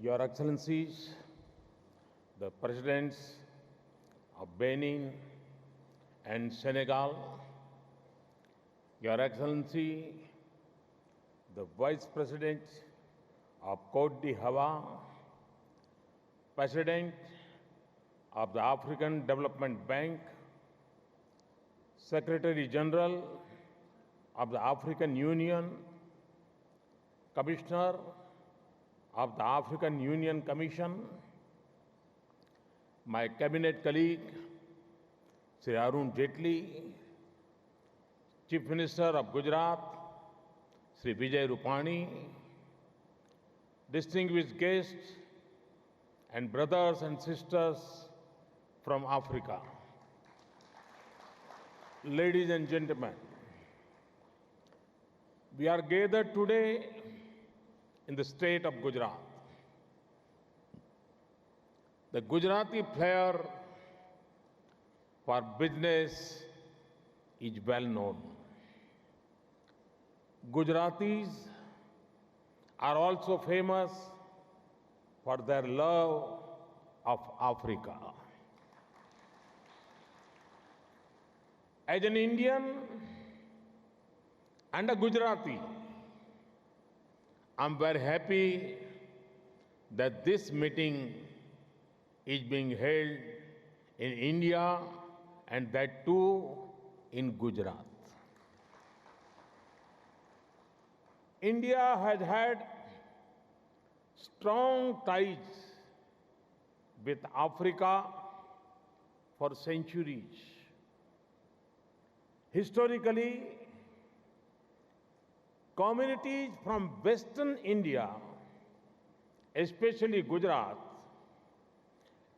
Your Excellencies, the Presidents of Benin and Senegal, Your Excellency, the Vice President of Côte d'Ivoire, President of the African Development Bank, Secretary General of the African Union, Commissioner of the African Union Commission, my cabinet colleague, Sri Arun Jaitley, Chief Minister of Gujarat, Sri Vijay Rupani, distinguished guests and brothers and sisters from Africa. Ladies and gentlemen, we are gathered today in the state of Gujarat. The Gujarati flair for business is well known. Gujaratis are also famous for their love of Africa. As an Indian and a Gujarati, I'm very happy that this meeting is being held in India and that too in Gujarat. India has had strong ties with Africa for centuries. Historically, communities from Western India, especially Gujarat,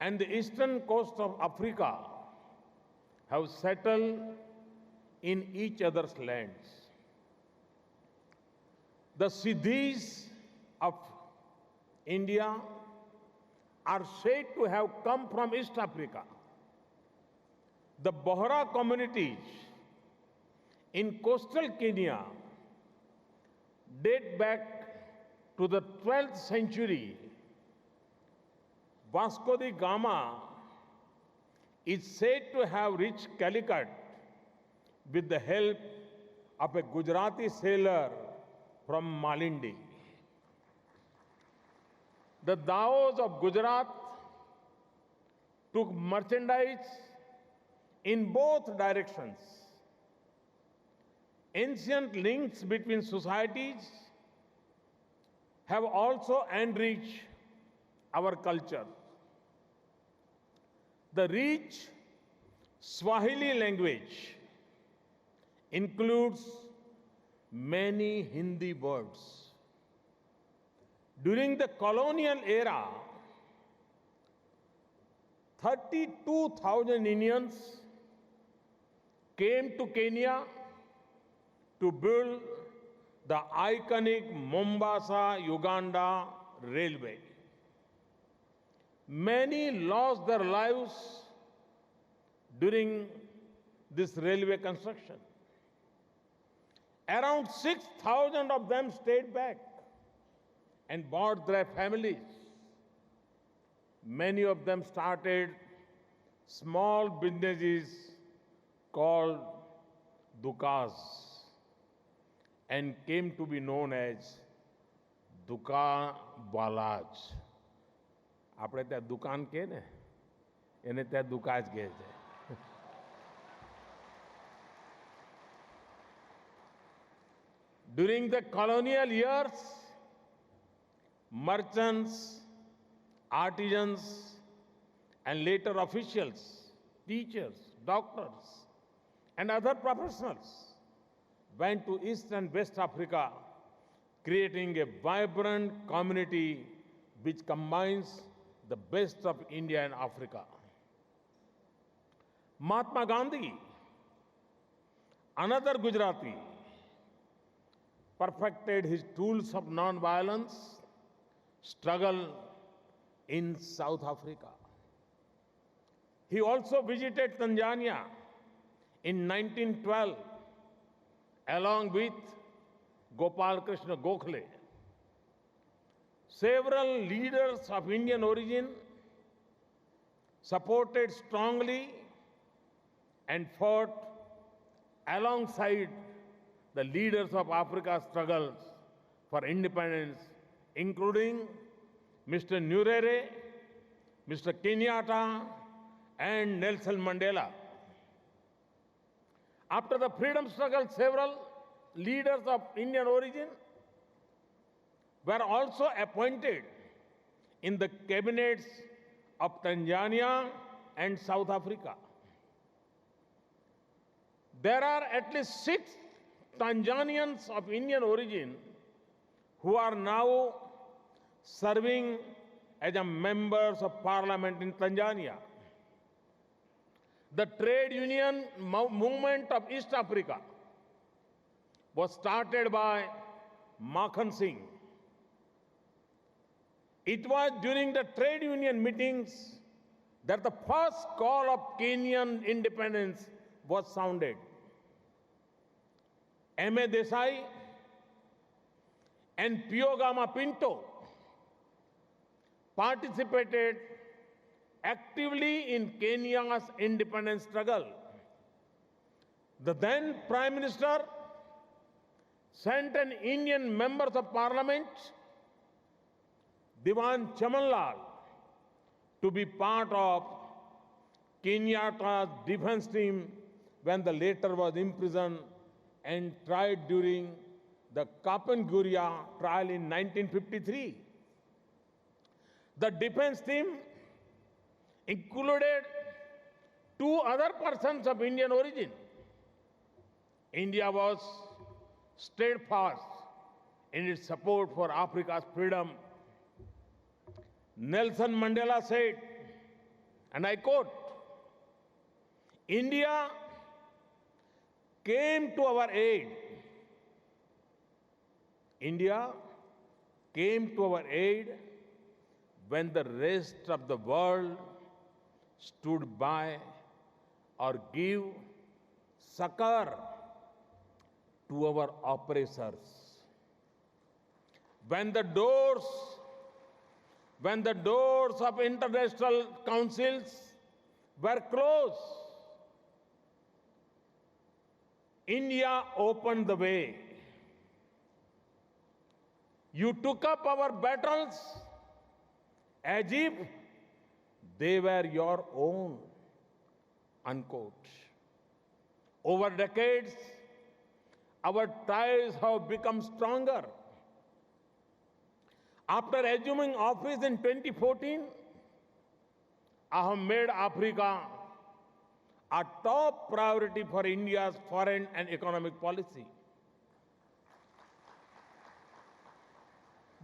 and the eastern coast of Africa have settled in each other's lands. The Siddhis of India are said to have come from East Africa. The Bohra communities in coastal Kenya date back to the 12th century. Vasco da Gama is said to have reached Calicut with the help of a Gujarati sailor from Malindi. The Daos of Gujarat took merchandise in both directions. Ancient links between societies have also enriched our culture. The rich Swahili language includes many Hindi words. During the colonial era, 32,000 Indians came to Kenya to build the iconic Mombasa-Uganda railway. Many lost their lives during this railway construction. Around 6,000 of them stayed back and brought their families. Many of them started small businesses called dukas and came to be known as dukawalas. આપણે ત્યાં દુકાન કહે ને એને ત્યાં દુકાન જ કહે છે. During the colonial years, merchants, artisans, and later officials, teachers, doctors, and other professionals went to East and West Africa, creating a vibrant community which combines the best of India and Africa. Mahatma Gandhi, another Gujarati, perfected his tools of non-violence struggle in South Africa. He also visited Tanzania in 1912 along with Gopal Krishna Gokhale. several leaders of Indian origin supported strongly and fought alongside the leaders of Africa's struggles for independence, including Mr. Nyerere, Mr. Kenyatta, and Nelson Mandela. After the freedom struggle, several leaders of Indian origin were also appointed in the cabinets of Tanzania and South Africa. There are at least 6 Tanzanians of Indian origin who are now serving as members of parliament in Tanzania. The trade union movement of East Africa was started by Makhan Singh. It was during the trade union meetings that the first call of Kenyan independence was sounded. M.A. Desai and Piogama Pinto participated actively in Kenya's independence struggle. The then Prime Minister sent an Indian member of Parliament, Diwan Chamanlal, to be part of Kenyatta's defense team when the latter was imprisoned and tried during the Kapenguria trial in 1953. The defense team included 2 other persons of Indian origin. India was steadfast in its support for Africa's freedom. Nelson Mandela said, and I quote, "India came to our aid. India came to our aid when the rest of the world stood by or gave succor to our oppressors. When the doors of international councils were closed, India opened the way. You took up our battles as if they were your own," unquote. Over decades, our ties have become stronger. After assuming office in 2014, I have made Africa a top priority for India's foreign and economic policy.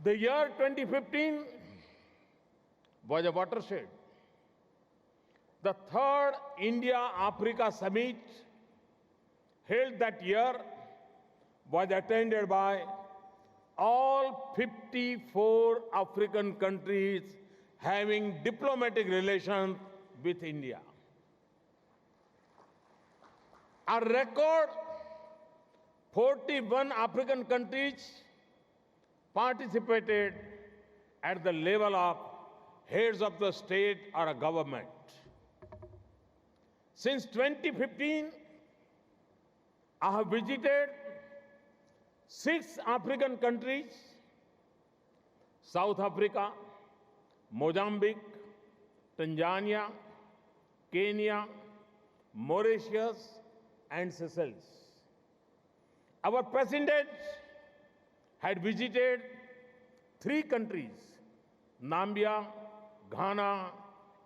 The year 2015 was a watershed. The 3rd India-Africa Summit held that year was attended by all 54 African countries having diplomatic relations with India. A record 41 African countries participated at the level of heads of the state or a government. Since 2015, I have visited 6 African countries: South Africa, Mozambique, Tanzania, Kenya, Mauritius, and Seychelles. Our president had visited 3 countries: Namibia, Ghana,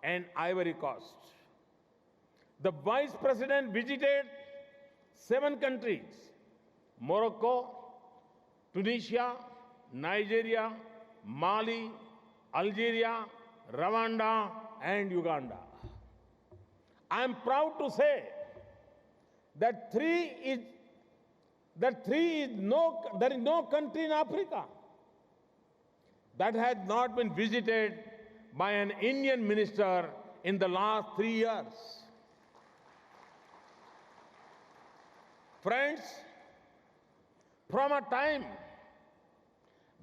and Ivory Coast. The vice president visited 7 countries: Morocco, Tunisia, Nigeria, Mali, Algeria, Rwanda, and Uganda. I am proud to say that there is no country in Africa that has not been visited by an Indian minister in the last 3 years. Friends, from a time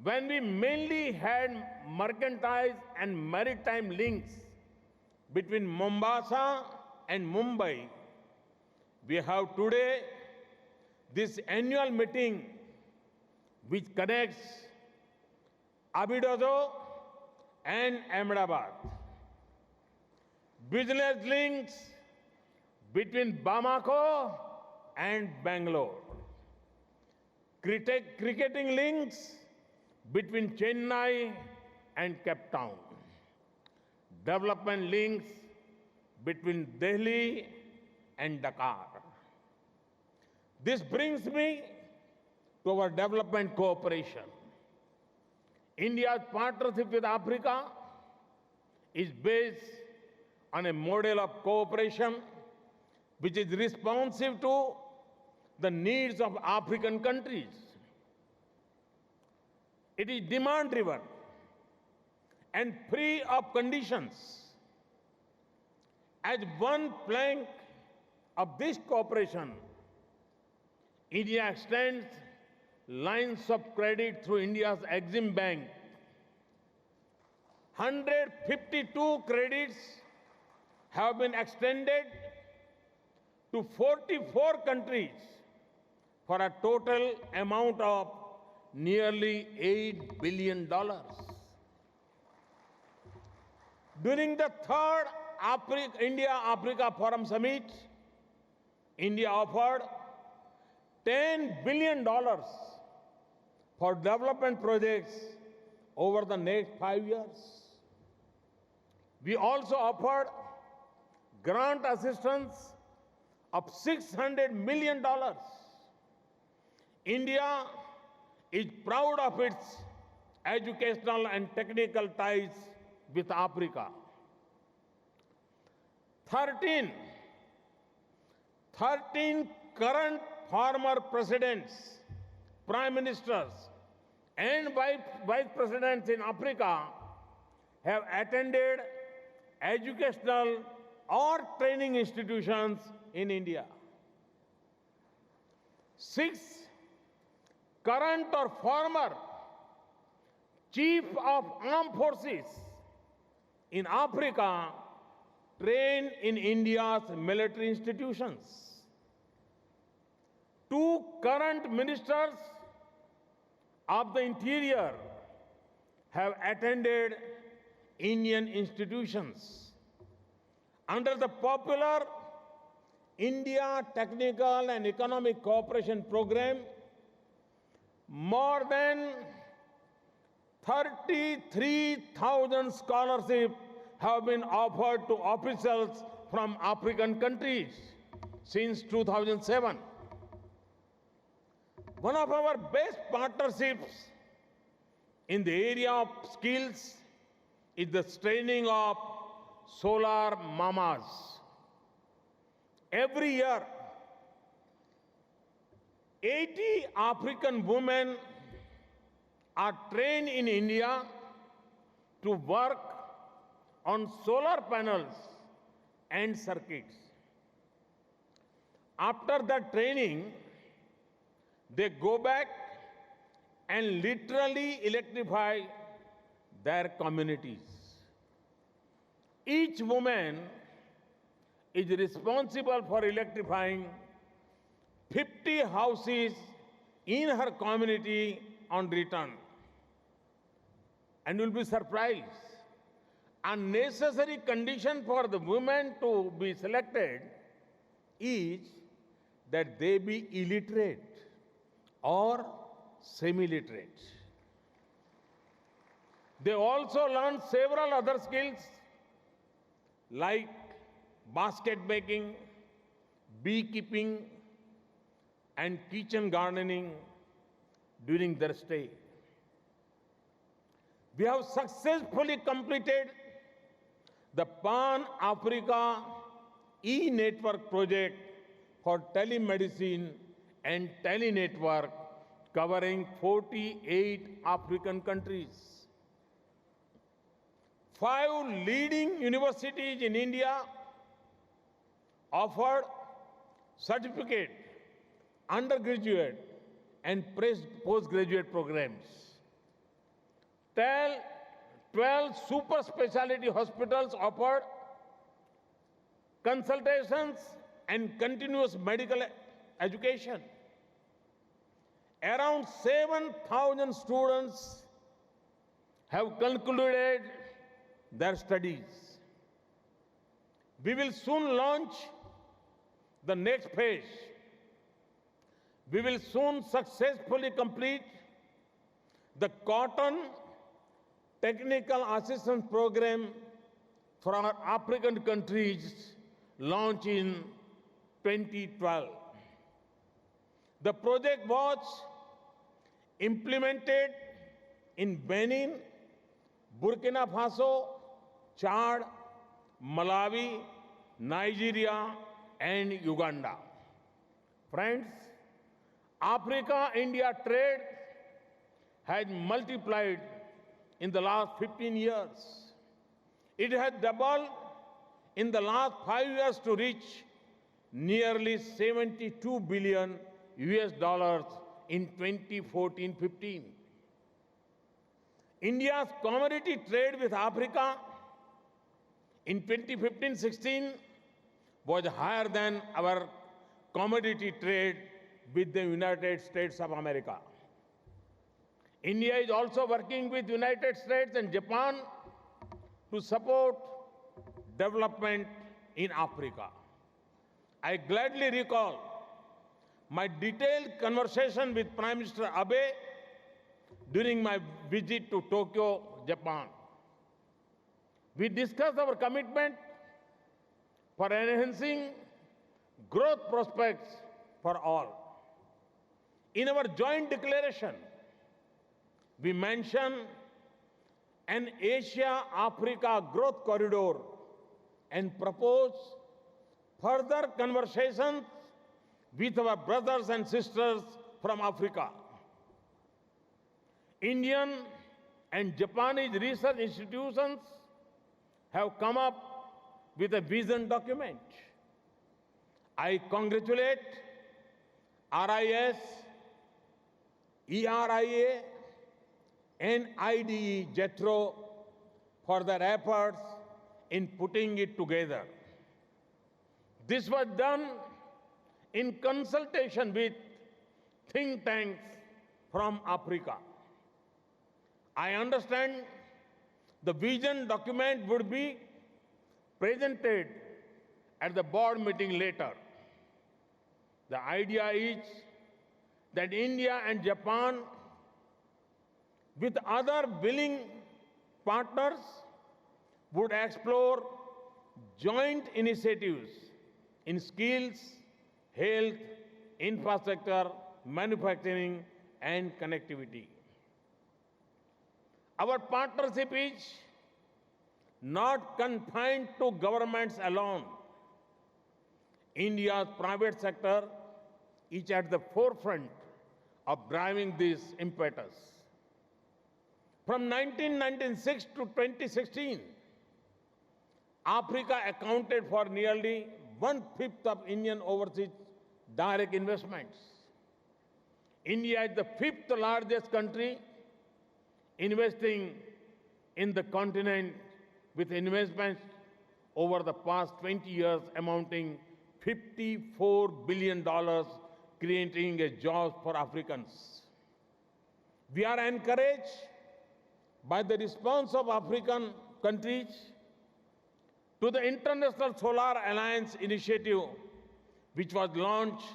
when we mainly had mercantile and maritime links between Mombasa and Mumbai, we have today this annual meeting which connects Abidozo and Ahmedabad. Business links between Bamako and Bangalore. Cricketing links between Chennai and Cape Town. Development links between Delhi and Dakar. This brings me to our development cooperation. India's partnership with Africa is based on a model of cooperation which is responsive to the needs of African countries. It is demand-driven and free of conditions. As one plank of this cooperation, India extends lines of credit through India's Exim Bank. 152 credits have been extended to 44 countries for a total amount of nearly $8 billion. During the third India-Africa Forum Summit, India offered $10 billion for development projects over the next 5 years. We also offered grant assistance of $600 million. India is proud of its educational and technical ties with Africa. 13 current former presidents, prime ministers, and vice presidents in Africa have attended educational or training institutions in India. 6 current or former chief of armed forces in Africa trained in India's military institutions. 2 current ministers of the Interior have attended Indian institutions. Under the popular India Technical and Economic Cooperation Program, more than 33,000 scholarships have been offered to officials from African countries since 2007. One of our best partnerships in the area of skills is the training of solar mamas. Every year, 80 African women are trained in India to work on solar panels and circuits. After that training, they go back and literally electrify their communities. Each woman is responsible for electrifying 50 houses in her community on return. And you'll be surprised. A necessary condition for the women to be selected is that they be illiterate or semi-literate. They also learn several other skills like basket making, beekeeping, and kitchen gardening during their stay. We have successfully completed the Pan-Africa e-network project for telemedicine and telenetwork covering 48 African countries. 5 leading universities in India offered certificate, undergraduate, and postgraduate programs. 12 12 super specialty hospitals offered consultations and continuous medical education. Around 7,000 students have concluded their studies. We will soon launch the next phase. We will soon successfully complete the Cotton Technical Assistance Program for our African countries launched in 2012. The project was implemented in Benin, Burkina Faso, Chad, Malawi, Nigeria, and Uganda. Friends, Africa-India trade has multiplied in the last 15 years. It has doubled in the last 5 years to reach nearly 72 billion US dollars in 2014-15. India's commodity trade with Africa in 2015-16 was higher than our commodity trade with the United States of America. India is also working with United States and Japan to support development in Africa. I gladly recall my detailed conversation with Prime Minister Abe during my visit to Tokyo, Japan. We discussed our commitment for enhancing growth prospects for all. In our joint declaration, we mentioned an Asia-Africa growth corridor and propose further conversations with our brothers and sisters from Africa. Indian and Japanese research institutions have come up with a vision document. I congratulate RIS, ERIA, and IDE JETRO for their efforts in putting it together. This was done in consultation with think tanks from Africa. I understand the vision document would be presented at the board meeting later. The idea is that India and Japan, with other willing partners, would explore joint initiatives in skills, health, infrastructure, manufacturing, and connectivity. Our partnership is not confined to governments alone. India's private sector is at the forefront of driving this impetus. From 1996 to 2016, Africa accounted for nearly 1/5 of Indian overseas direct investments. India is the 5th largest country investing in the continent, with investments over the past 20 years amounting $54 billion, creating jobs for Africans. We are encouraged by the response of African countries to the International Solar Alliance initiative, which was launched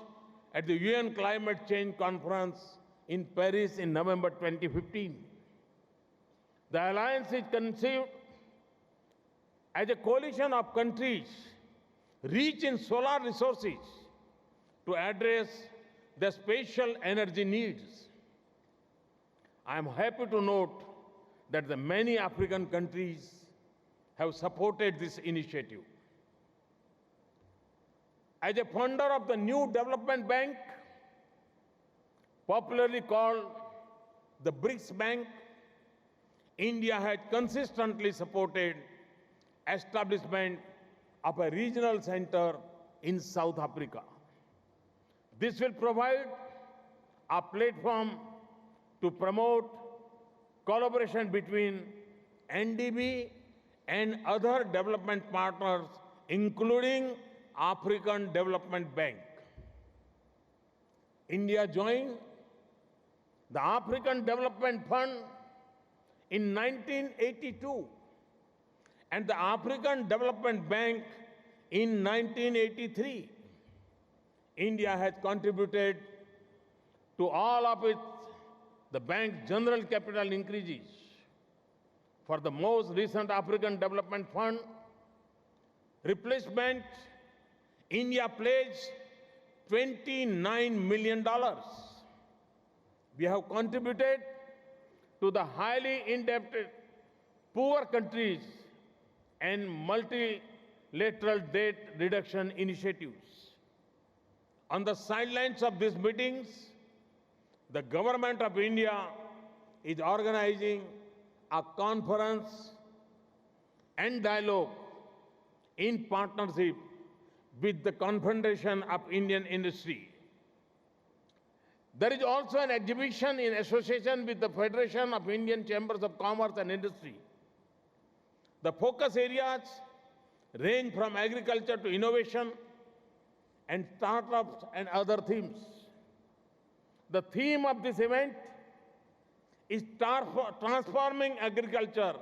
at the UN Climate Change Conference in Paris in November 2015. The alliance is conceived as a coalition of countries rich in solar resources to address their spatial energy needs. I am happy to note that the many African countries have supported this initiative. As a funder of the new development bank, popularly called the BRICS Bank, India has consistently supported establishment of a regional center in South Africa. This will provide a platform to promote collaboration between NDB and other development partners, including African Development Bank. India joined the African Development Fund in 1982 and the African Development Bank in 1983. India has contributed to all of the bank's general capital increases. For the most recent African Development Fund replacement, India pledged $29 million. We have contributed to the highly indebted poor countries and multilateral debt reduction initiatives. On the sidelines of these meetings, the government of India is organizing a conference and dialogue in partnership with the Confederation of Indian Industry. There is also an exhibition in association with the Federation of Indian Chambers of Commerce and Industry. The focus areas range from agriculture to innovation and startups and other themes. The theme of this event is transforming agriculture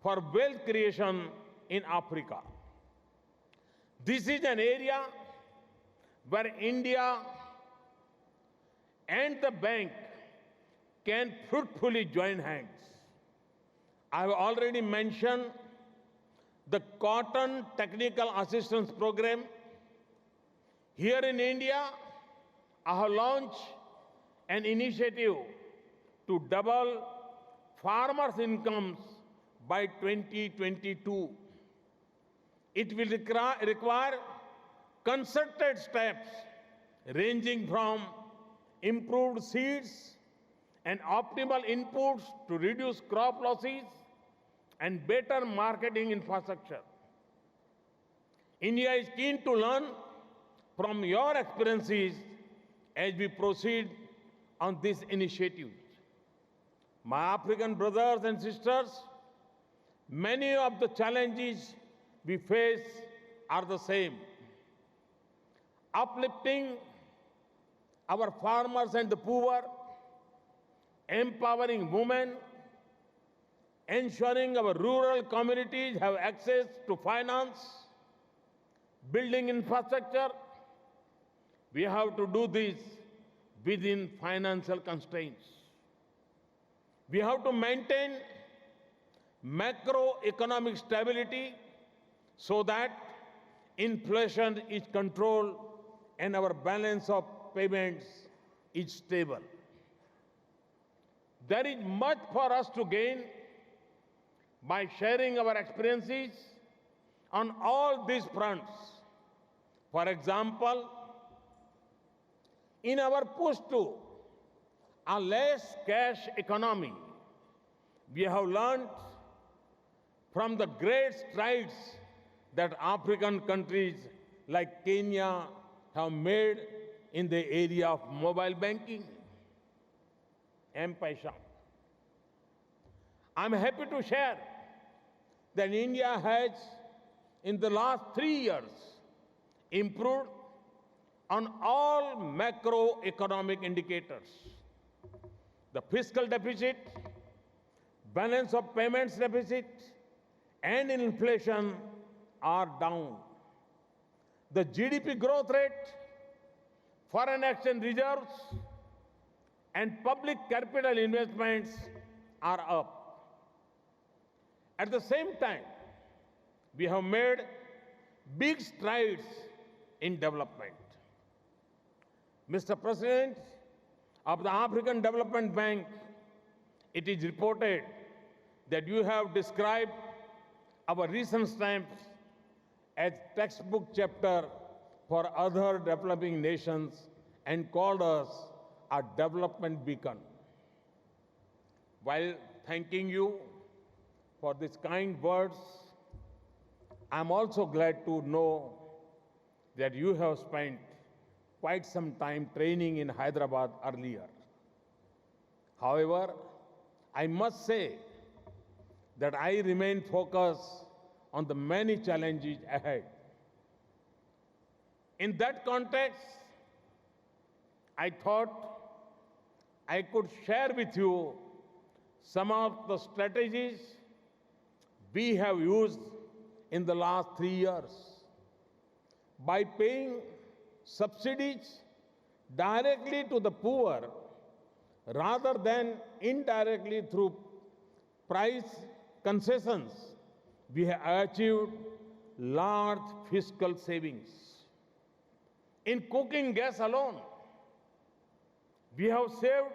for wealth creation in Africa. This is an area where India and the bank can fruitfully join hands. I have already mentioned the Cotton Technical Assistance Program. Here in India, I have launched an initiative to double farmers' incomes by 2022. It will require concerted steps ranging from improved seeds and optimal inputs to reduce crop losses and better marketing infrastructure. India is keen to learn from your experiences as we proceed on this initiative. My African brothers and sisters, many of the challenges we face are the same. Uplifting our farmers and the poor, empowering women, ensuring our rural communities have access to finance, building infrastructure. We have to do this within financial constraints. We have to maintain macroeconomic stability so that inflation is controlled and our balance of payments is stable. There is much for us to gain by sharing our experiences on all these fronts. For example, in our push to a less cash economy, we have learned from the great strides that African countries like Kenya have made in the area of mobile banking, M-Pesa. I'm happy to share that India has, in the last 3 years, improved on all macroeconomic indicators. The fiscal deficit, balance of payments deficit, and inflation are down. The GDP growth rate, foreign exchange reserves, and public capital investments are up. At the same time, we have made big strides in development. Mr. President of the African Development Bank, it is reported that you have described our recent steps as textbook chapter for other developing nations and called us a development beacon. While thanking you for these kind words, I'm also glad to know that you have spent quite some time training in Hyderabad earlier. However, I must say that I remain focused on the many challenges ahead. In that context, I thought I could share with you some of the strategies we have used in the last 3 years. By paying subsidies directly to the poor rather than indirectly through price concessions, we have achieved large fiscal savings. In cooking gas alone, we have saved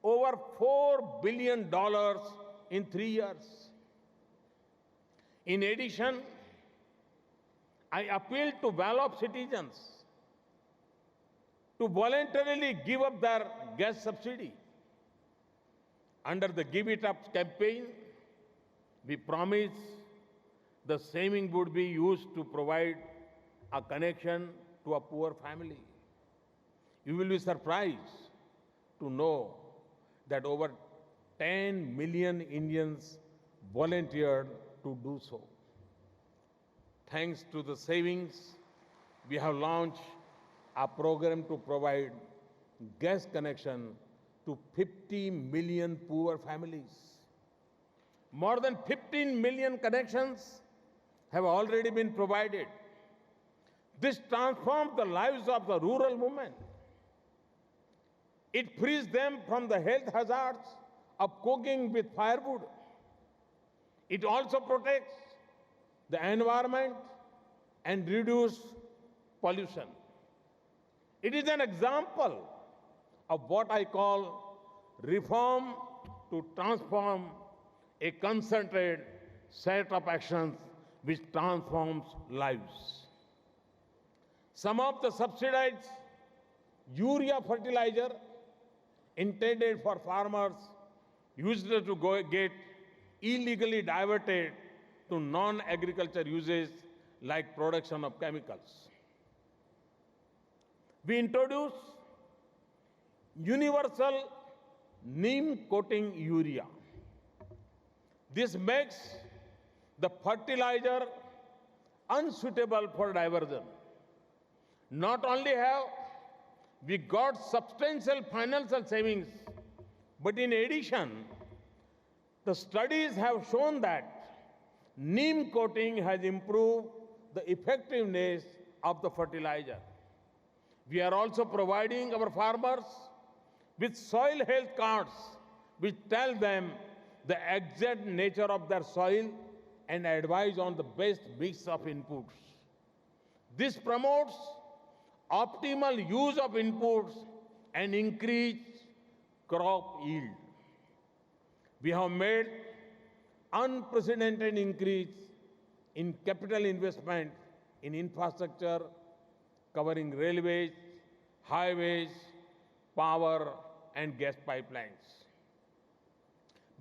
over $4 billion in 3 years. In addition, I appeal to well-off citizens to voluntarily give up their gas subsidy. Under the Give It Up campaign, we promise the saving would be used to provide a connection to a poor family. You will be surprised to know that over 10 million Indians volunteered to do so. Thanks to the savings, we have launched a program to provide gas connection to 50 million poor families. More than 15 million connections have already been provided. This transforms the lives of the rural women. It frees them from the health hazards of cooking with firewood. It also protects the environment and reduces pollution. It is an example of what I call reform to transform, a concentrated set of actions which transforms lives. Some of the subsidized urea fertilizer intended for farmers used to get illegally diverted to non-agriculture uses like production of chemicals. We introduced universal neem coating urea. This makes the fertilizer unsuitable for diversion. Not only have we got substantial financial savings, but in addition, the studies have shown that neem coating has improved the effectiveness of the fertilizer. We are also providing our farmers with soil health cards which tell them the exact nature of their soil and advise on the best mix of inputs. This promotes optimal use of inputs and increased crop yield. We have made unprecedented increase in capital investment in infrastructure covering railways, highways, power and gas pipelines.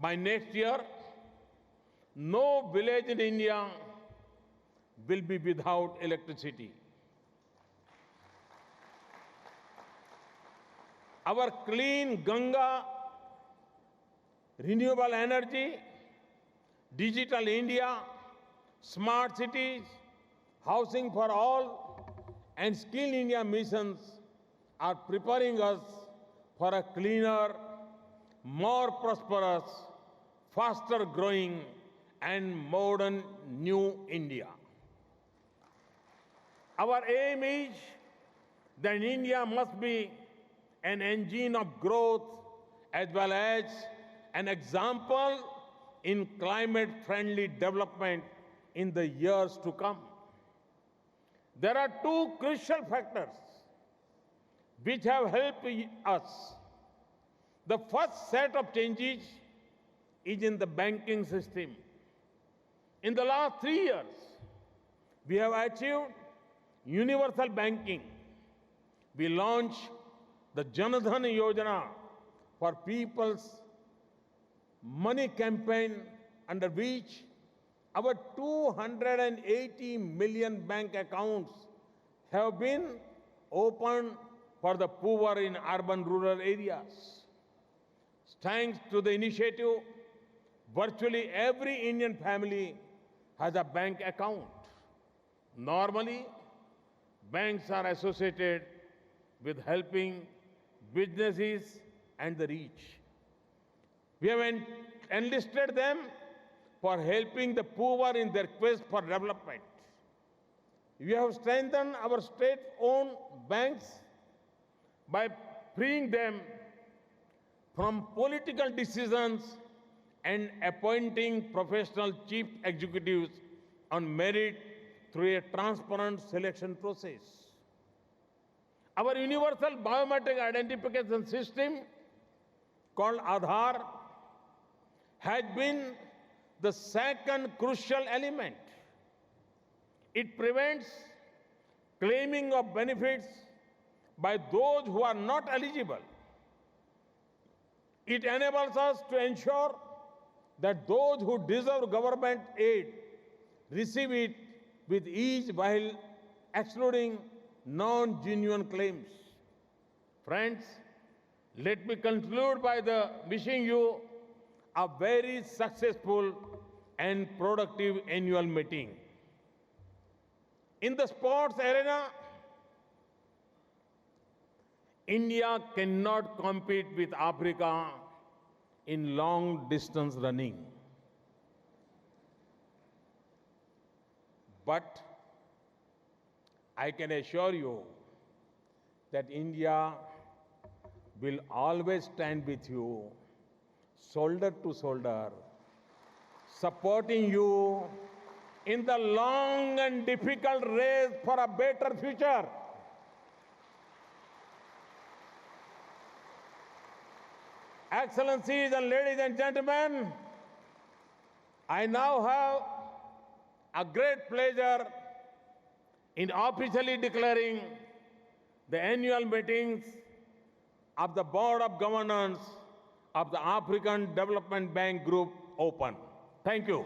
By next year, no village in India will be without electricity. Our clean Ganga, renewable energy, digital India, smart cities, housing for all, and Skill India missions are preparing us for a cleaner, more prosperous, faster growing, and modern new India. Our aim is that India must be an engine of growth as well as an example in climate-friendly development in the years to come. There are two crucial factors which have helped us. The first set of changes is in the banking system. In the last 3 years, we have achieved universal banking. We launched the Jan Dhan Yojana for people's money campaign, under which our 280 million bank accounts have been opened for the poor in urban rural areas. Thanks to the initiative, virtually every Indian family has a bank account. Normally, banks are associated with helping businesses and the rich. We have enlisted them for helping the poor in their quest for development. We have strengthened our state-owned banks by freeing them from political decisions and appointing professional chief executives on merit through a transparent selection process. Our universal biometric identification system called Aadhaar has been the second crucial element. It prevents claiming of benefits by those who are not eligible. It enables us to ensure that those who deserve government aid receive it with ease while excluding non-genuine claims. Friends, let me conclude by wishing you a very successful and productive annual meeting. In the sports arena, India cannot compete with Africa in long distance running. But I can assure you that India will always stand with you, shoulder to shoulder, supporting you in the long and difficult race for a better future. Excellencies and ladies and gentlemen, I now have a great pleasure in officially declaring the annual meetings of the Board of Governors of the African Development Bank Group open. Thank you.